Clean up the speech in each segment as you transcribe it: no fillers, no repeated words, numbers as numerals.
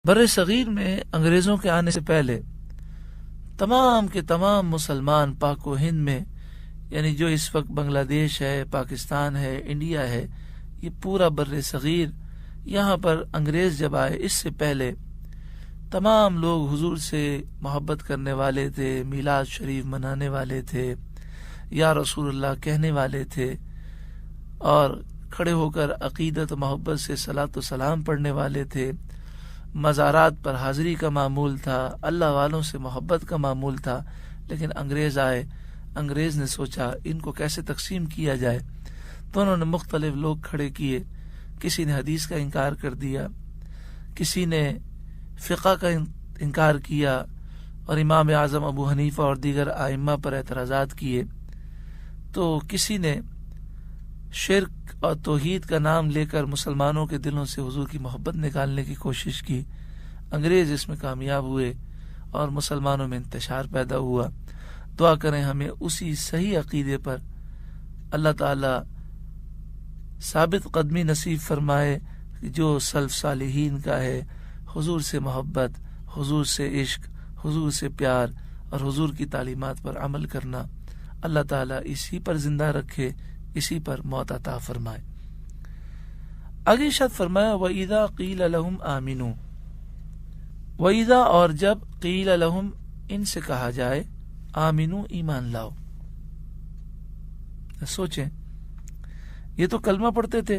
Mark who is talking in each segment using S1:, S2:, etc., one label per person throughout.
S1: بر صغیر میں انگریزوں کے آنے سے پہلے تمام کے تمام مسلمان پاک و ہند میں، یعنی جو اس وقت بنگلہ دیش ہے، پاکستان ہے، انڈیا ہے، یہ پورا بر صغیر، یہاں پر انگریز جب آئے اس سے پہلے تمام لوگ حضور سے محبت کرنے والے تھے، میلاد شریف منانے والے تھے، یا رسول اللہ کہنے والے تھے، اور کھڑے ہو کر عقیدت و محبت سے صلاۃ و سلام پڑھنے والے تھے، مزارات پر حاضری کا معمول تھا، اللہ والوں سے محبت کا معمول تھا۔ لیکن انگریز آئے، انگریز نے سوچا ان کو کیسے تقسیم کیا جائے، تو انہوں نے مختلف لوگ کھڑے کیے، کسی نے حدیث کا انکار کر دیا، کسی نے فقہ کا انکار کیا، اور امام اعظم ابو حنیفہ اور دیگر ائمہ پر اعتراضات کیے، تو کسی نے شرک اور توحید کا نام لے کر مسلمانوں کے دلوں سے حضور کی محبت نکالنے کی کوشش کی۔ انگریز اس میں کامیاب ہوئے اور مسلمانوں میں انتشار پیدا ہوا۔ دعا کریں ہمیں اسی صحیح عقیدے پر اللہ تعالی ثابت قدمی نصیب فرمائے جو سلف صالحین کا ہے، حضور سے محبت، حضور سے عشق، حضور سے پیار اور حضور کی تعلیمات پر عمل کرنا۔ اللہ تعالیٰ اسی پر زندہ رکھے، اسی پر موت عطا فرمائے۔ آگے ارشاد فرمایا وَإِذَا قِيلَ لَهُمْ آمِنُوا، وَإِذَا اور جب قِيلَ لَهُمْ ان سے کہا جائے آمنو ایمان لاؤ۔ سوچیں، یہ تو کلمہ پڑھتے تھے،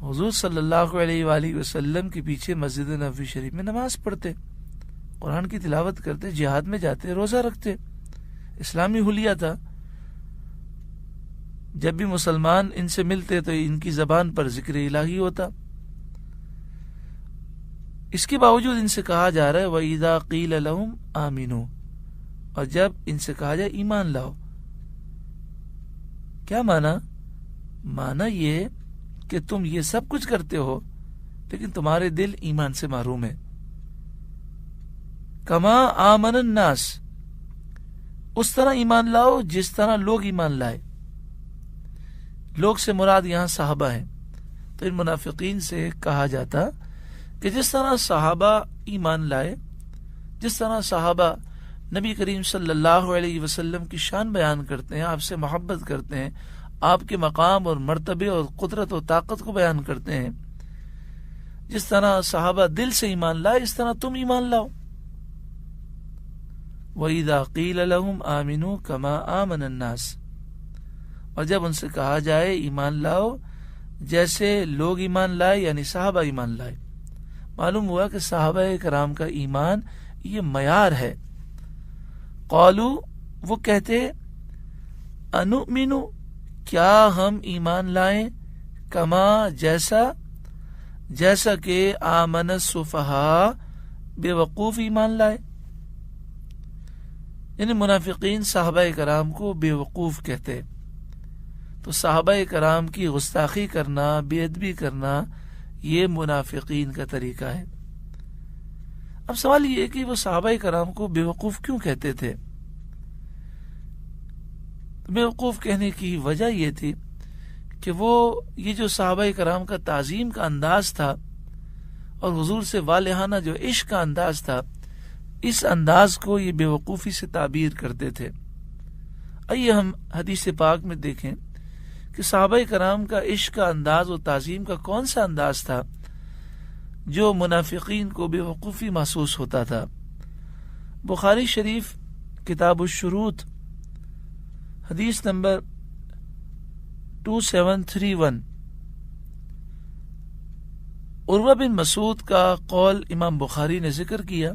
S1: حضور صلی اللہ علیہ وآلہ وسلم کے پیچھے مسجد نبوی شریف میں نماز پڑھتے، قرآن کی تلاوت کرتے، جہاد میں جاتے، روزہ رکھتے، اسلامی حلیہ تھا۔ جب بھی مسلمان ان سے ملتے تو ان کی زبان پر ذکر الہی ہوتا۔ اس کے باوجود ان سے کہا جا رہا ہے وَإِذَا قِيلَ لَهُمْ آمِنُوا، اور جب ان سے کہا جائے ایمان لاؤ، کیا معنی؟ معنی یہ کہ تم یہ سب کچھ کرتے ہو لیکن تمہارے دل ایمان سے محروم ہے۔ کما آمن الناس، اس طرح ایمان لاؤ جس طرح لوگ ایمان لائے۔ لوگ سے مراد یہاں صحابہ ہیں، تو ان منافقین سے کہا جاتا کہ جس طرح صحابہ ایمان لائے، جس طرح صحابہ نبی کریم صلی اللہ علیہ وسلم کی شان بیان کرتے ہیں، آپ سے محبت کرتے ہیں، آپ کے مقام اور مرتبے اور قدرت و طاقت کو بیان کرتے ہیں، جس طرح صحابہ دل سے ایمان لائے اس طرح تم ایمان لاؤ۔ وَإِذَا قِيلَ لَهُمْ آمِنُوا كَمَا آمَنَ النَّاسِ، اور جب ان سے کہا جائے ایمان لاؤ جیسے لوگ ایمان لائے، یعنی صحابہ ایمان لائے۔ معلوم ہوا کہ صحابہ کرام کا ایمان یہ معیار ہے۔ قالو، وہ کہتے انؤمن، کیا ہم ایمان لائیں، کما جیسا کہ آمن السفہاء، بے وقوف ایمان لائے۔ یعنی منافقین صحابہ کرام کو بے وقوف کہتے، تو صحابہ کرام کی گستاخی کرنا، بے ادبی کرنا، یہ منافقین کا طریقہ ہے۔ اب سوال یہ ہے کہ وہ صحابہ کرام کو بے وقوف کیوں کہتے تھے؟ بے وقوف کہنے کی وجہ یہ تھی کہ وہ یہ جو صحابہ کرام کا تعظیم کا انداز تھا اور حضور سے والہانہ جو عشق کا انداز تھا، اس انداز کو یہ بے وقوفی سے تعبیر کرتے تھے۔ آئیے ہم حدیث پاک میں دیکھیں کہ صحابہ کرام کا عشق کا انداز و تعظیم کا کون سا انداز تھا جو منافقین کو بے وقوفی محسوس ہوتا تھا۔ بخاری شریف کتاب الشروط حدیث نمبر 2731، عروہ بن مسعود کا قول امام بخاری نے ذکر کیا۔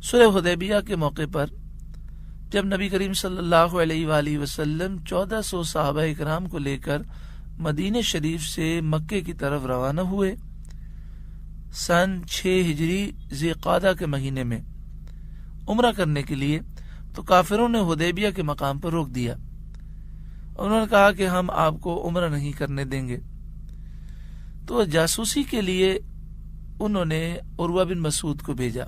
S1: صلح حدیبیہ کے موقع پر جب نبی کریم صلی اللہ علیہ وآلہ وسلم 1400 صحابہ کرام کو لے کر مدینہ شریف سے مکے کی طرف روانہ ہوئے سن 6 ہجری ذی قعدہ کے مہینے میں عمرہ کرنے کے لیے، تو کافروں نے حدیبیہ کے مقام پر روک دیا۔ انہوں نے کہا کہ ہم آپ کو عمرہ نہیں کرنے دیں گے۔ تو جاسوسی کے لیے انہوں نے عروہ بن مسعود کو بھیجا۔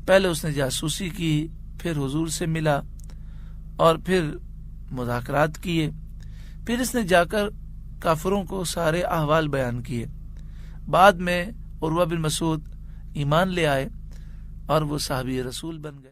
S1: پہلے اس نے جاسوسی کی، پھر حضور سے ملا اور پھر مذاکرات کیے، پھر اس نے جا کر کافروں کو سارے احوال بیان کیے۔ بعد میں عروہ بن مسعود ایمان لے آئے اور وہ صحابی رسول بن گئے۔